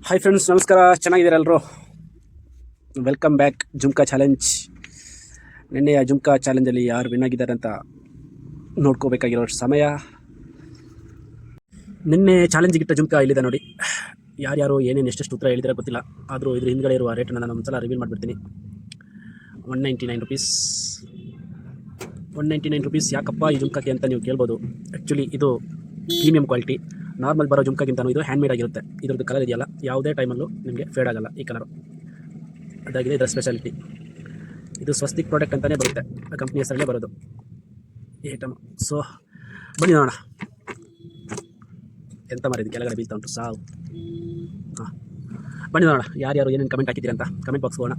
Hi friends, ನಮಸ್ಕಾರ. ಚೆನ್ನಾಗಿದ್ದೀರಾ ಎಲ್ಲರೂ? Welcome back jhumka challenge. ನಿನ್ನೆಯ ಜುಮ್ಕಾ ಚಾಲೆಂಜಲ್ಲಿ ಯಾರು ವಿನ್ ಆಗಿದ್ದಾರೆ ಅಂತ ನೋಡ್ಕೋಬೇಕಾಗಿರೋ ಸಮಯ. ನಿನ್ನೆ ಚಾಲೆಂಜಿಗಿಟ್ಟ ಜುಮ್ಕಾ ಇಲ್ಲಿದೆ ನೋಡಿ. ಯಾರ್ಯಾರು ಏನೇನು ಎಷ್ಟೆಷ್ಟು ಉತ್ತರ ಹೇಳಿದರೆ ಗೊತ್ತಿಲ್ಲ, ಆದರೂ ಇದ್ರ ಹಿಂದ್ಗಡೆ ಇರುವ ರೇಟನ್ನು ನಾನು ಒಂದ್ಸಲ ರಿವೀಲ್ ಮಾಡಿಬಿಡ್ತೀನಿ. 199 ರುಪೀಸ್. 199 ರುಪೀಸ್ ಯಾಕಪ್ಪ ಈ ಜುಮ್ಕಾಗೆ ಅಂತ ನೀವು ಕೇಳ್ಬೋದು. ಆ್ಯಕ್ಚುಲಿ ಇದು ಪ್ರೀಮಿಯಂ ಕ್ವಾಲಿಟಿ. ನಾರ್ಮಲ್ ಬರೋ ಜುಮ್ಕಾಗಿಂತಲೂ ಇದು ಹ್ಯಾಂಡ್ಮೇಡ್ ಆಗಿರುತ್ತೆ. ಇದ್ರದ್ದು ಕಲರ್ ಇದೆಯಲ್ಲ, ಯಾವುದೇ ಟೈಮಲ್ಲೂ ನಿಮಗೆ ಫೇಡ್ ಆಗಲ್ಲ ಈ ಕಲರು. ಅದಾಗಿದೆ ಇದರ ಸ್ಪೆಷಾಲಿಟಿ. ಇದು ಸ್ವಸ್ತಿಕ್ ಪ್ರಾಡಕ್ಟ್ ಅಂತಲೇ ಬರುತ್ತೆ, ಆ ಕಂಪ್ನಿ ಹೆಸರಲ್ಲೇ ಬರೋದು ಈ ಐಟಮ್. ಸೊ ಬನ್ನಿ ನೋಡೋಣ. ಎಂತ ಮಾಡಿದ್ದು ಕೆಳಗಡೆ ಬೀಳ್ತಾ ಉಂಟು ಸಾವು. ಹಾಂ, ಬನ್ನಿ ನೋಡೋಣ ಯಾರ್ಯಾರು ಏನೇನು ಕಮೆಂಟ್ ಹಾಕಿದ್ದೀರಿ ಅಂತ ಕಮೆಂಟ್ ಬಾಕ್ಸ್ ಹೋಗೋಣ.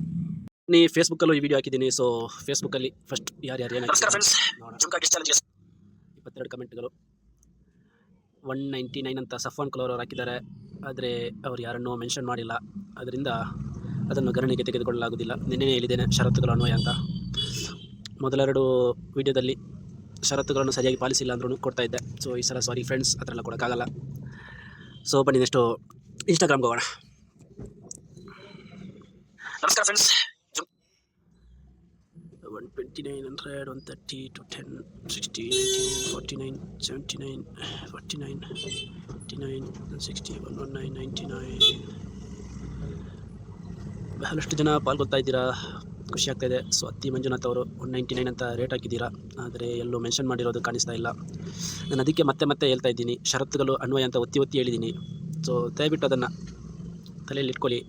ನೀ ಫೇಸ್ಬುಕ್ಕಲ್ಲೂ ಈ ವಿಡಿಯೋ ಹಾಕಿದ್ದೀನಿ. ಸೊ ಫೇಸ್ಬುಕ್ಕಲ್ಲಿ ಫಸ್ಟ್ ಯಾರ್ಯಾರು ಏನು ನೋಡೋಣ. 22 ಕಮೆಂಟ್ಗಳು. 199 ಅಂತ ಸಫಾನ್ ಕಲರ್ ಅವರು ಹಾಕಿದ್ದಾರೆ, ಆದರೆ ಅವ್ರು ಯಾರನ್ನೂ ಮೆನ್ಷನ್ ಮಾಡಿಲ್ಲ. ಅದರಿಂದ ಅದನ್ನು ಗಣನೆಗೆ ತೆಗೆದುಕೊಳ್ಳಲಾಗುವುದಿಲ್ಲ. ನಿನ್ನೆ ಹೇಳಿದ್ದೇನೆ ಷರತ್ತುಗಳು ಅನ್ವಯ ಅಂತ. ಮೊದಲೆರಡು ವಿಡಿಯೋದಲ್ಲಿ ಷರತ್ತುಗಳನ್ನು ಸರಿಯಾಗಿ ಪಾಲಿಸಿಲ್ಲ ಅಂದ್ರೂ ಕೊಡ್ತಾ ಇದ್ದೆ. ಸೊ ಈ ಸಲ ಸಾರಿ ಫ್ರೆಂಡ್ಸ್, ಆ ಥರ ಎಲ್ಲ ಕೊಡೋಕ್ಕಾಗಲ್ಲ. ಸೊ ಬನ್ನಿ ನೆಕ್ಸ್ಟು ಇನ್ಸ್ಟಾಗ್ರಾಮ್ಗೆ ಹೋಗೋಣ. ನಮಸ್ಕಾರ ಫ್ರೆಂಡ್ಸ್. 129, 100, 130, 210, 60, 99, 79, 49, 49, 60, 119, 99. ಬಹಳಷ್ಟು ಜನ ಪಾಲ್ಗೊಳ್ತಾ ಇದ್ದೀರಾ, ಖುಷಿ ಆಗ್ತಾಯಿದೆ. ಸೊ ಅತ್ತಿ ಮಂಜುನಾಥ್ ಅವರು 199 ಅಂತ ರೇಟ್ ಹಾಕಿದ್ದೀರಾ, ಆದರೆ ಎಲ್ಲೂ ಮೆನ್ಷನ್ ಮಾಡಿರೋದು ಕಾಣಿಸ್ತಾ ಇಲ್ಲ. ನಾನು ಅದಕ್ಕೆ ಮತ್ತೆ ಹೇಳ್ತಾ ಇದ್ದೀನಿ, ಷರತ್ತುಗಳು ಅನ್ವಯ ಅಂತ ಒತ್ತಿ ಹೇಳಿದ್ದೀನಿ. ಸೊ ದಯವಿಟ್ಟು ಅದನ್ನು ತಲೆಯಲ್ಲಿ ಇಟ್ಕೊಳ್ಳಿ.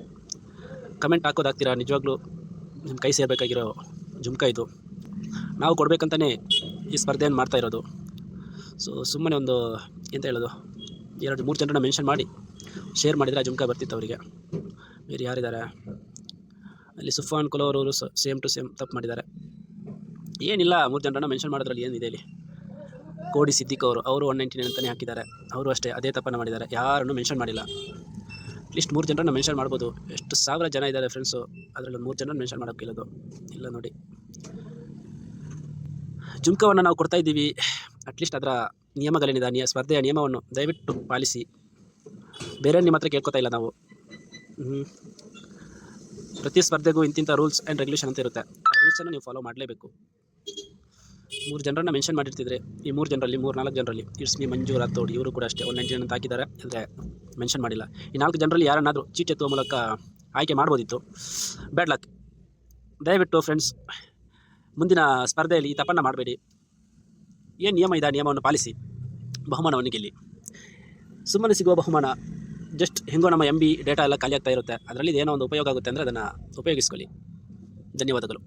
ಕಮೆಂಟ್ ಹಾಕೋದಾಗ್ತೀರಾ, ನಿಜವಾಗ್ಲೂ ನಿಮ್ಮ ಕೈ ಸೇರಬೇಕಾಗಿರೋ ಜುಮ್ಕಾ ಇದು. ನಾವು ಕೊಡಬೇಕಂತಲೇ ಈ ಸ್ಪರ್ಧೆಯನ್ನು ಮಾಡ್ತಾ ಇರೋದು. ಸೊ ಸುಮ್ಮನೆ ಒಂದು ಎಂತ ಹೇಳೋದು, 2-3 ಜನರನ್ನ ಮೆನ್ಷನ್ ಮಾಡಿ ಶೇರ್ ಮಾಡಿದರೆ ಆ ಜುಮ್ಕಾ ಬರ್ತಿತ್ತು ಅವರಿಗೆ. ಬೇರೆ ಯಾರಿದ್ದಾರೆ ಅಲ್ಲಿ? ಸುಫಾನ್ ಕೊಲೋರು ಸೇಮ್ ಟು ಸೇಮ್ ತಪ್ಪು ಮಾಡಿದ್ದಾರೆ. ಏನಿಲ್ಲ, 3 ಜನರನ್ನ ಮೆನ್ಷನ್ ಮಾಡೋದ್ರಲ್ಲಿ ಏನಿದೆ ಇಲ್ಲಿ? ಕೋಡಿ ಸಿದ್ದಿಕ್ ಅವರು 199 ಅಂತಲೇ ಹಾಕಿದ್ದಾರೆ. ಅವರು ಅಷ್ಟೇ ಅದೇ ತಪ್ಪನ್ನು ಮಾಡಿದ್ದಾರೆ, ಯಾರನ್ನು ಮೆನ್ಷನ್ ಮಾಡಿಲ್ಲ. ಅಟ್ಲೀಸ್ಟ್ 3 ಜನರನ್ನ ಮೆನ್ಷನ್ ಮಾಡ್ಬೋದು. ಎಷ್ಟು ಸಾವಿರ ಜನ ಇದ್ದಾರೆ ಫ್ರೆಂಡ್ಸು, ಅದರಲ್ಲಿ 3 ಜನರನ್ನ ಮೆನ್ಷನ್ ಮಾಡೋಕ್ಕಿಲ್ಲದು ಇಲ್ಲ ನೋಡಿ. ಜುಮ್ಕಾವನ್ನು ನಾವು ಕೊಡ್ತಾ ಇದ್ದೀವಿ, ಅಟ್ಲೀಸ್ಟ್ ಅದರ ನಿಯಮಗಳೇನಿದೆ, ಸ್ಪರ್ಧೆಯ ನಿಯಮವನ್ನು ದಯವಿಟ್ಟು ಪಾಲಿಸಿ. ಬೇರೆ ನಿಮ್ಮ ಹತ್ರ ಕೇಳ್ಕೊತಾ ಇಲ್ಲ ನಾವು. ಪ್ರತಿ ಸ್ಪರ್ಧೆಗೂ ಇಂತಿಂಥ ರೂಲ್ಸ್ ಆ್ಯಂಡ್ ರೆಗ್ಯುಲೇಷನ್ ಅಂತ ಇರುತ್ತೆ. ಆ ರೂಲ್ಸನ್ನು ನೀವು ಫಾಲೋ ಮಾಡಲೇಬೇಕು. 3 ಜನರನ್ನ ಮೆನ್ಷನ್ ಮಾಡಿರ್ತಿದ್ರೆ, ಈ 3 ಜನರಲ್ಲಿ 3-4 ಜನರಲ್ಲಿ ಇಟ್ಸ್ ಮಿ ಮಂಜು ರಾಥೋಡ್ ಇವರು ಕೂಡ ಅಷ್ಟೇ 199 ಅಂತ ಹಾಕಿದ್ದಾರೆ, ಅಂದರೆ ಮೆನ್ಷನ್ ಮಾಡಿಲ್ಲ. ಈ 4 ಜನರಲ್ಲಿ ಯಾರನ್ನಾದರೂ ಚೀಟ್ ಎತ್ತುವ ಮೂಲಕ ಆಯ್ಕೆ ಮಾಡ್ಬೋದಿತ್ತು. Bad luck. ದಯವಿಟ್ಟು ಫ್ರೆಂಡ್ಸ್, ಮುಂದಿನ ಸ್ಪರ್ಧೆಯಲ್ಲಿ ಈ ತಪ್ಪನ್ನು ಮಾಡಬೇಡಿ. ಏನು ನಿಯಮ ಇದೆ, ನಿಯಮವನ್ನು ಪಾಲಿಸಿ. ಬಹುಮಾನವನ್ನು ಗೆಲ್ಲಿ. ಸುಮ್ಮನೆ ಸಿಗುವ ಬಹುಮಾನ ಜಸ್ಟ್ ಹೆಂಗೋ ನಮ್ಮ MB ಡೇಟಾ ಎಲ್ಲ ಖಾಲಿ ಆಗ್ತಾ ಇರುತ್ತೆ. ಅದರಲ್ಲಿ ಏನೋ ಒಂದು ಉಪಯೋಗ ಆಗುತ್ತೆ ಅಂದರೆ ಅದನ್ನು ಉಪಯೋಗಿಸ್ಕೊಳ್ಳಿ. ಧನ್ಯವಾದಗಳು.